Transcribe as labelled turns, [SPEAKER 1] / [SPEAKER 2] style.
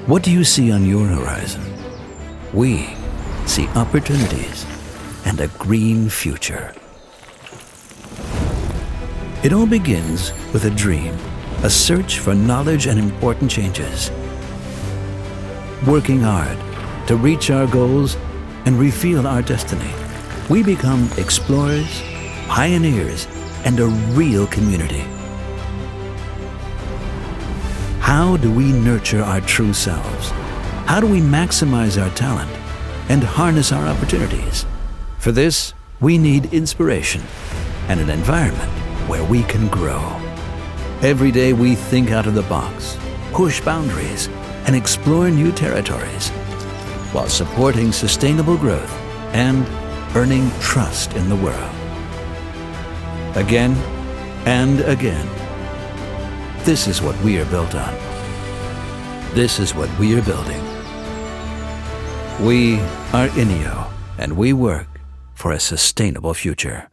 [SPEAKER 1] What do you see on your horizon? We see opportunities and a green future. It all begins with a dream, a search for knowledge and important changes. Working hard to reach our goals and reveal our destiny, we become explorers, pioneers, and a real community. How do we nurture our true selves? How do we maximize our talent and harness our opportunities? For this, we need inspiration and an environment where we can grow. Every day we think out of the box, push boundaries, and explore new territories, while supporting sustainable growth and earning trust in the world. Again and again, this is what we are built on. This is what we are building. We are INNIO, and we work for a sustainable future.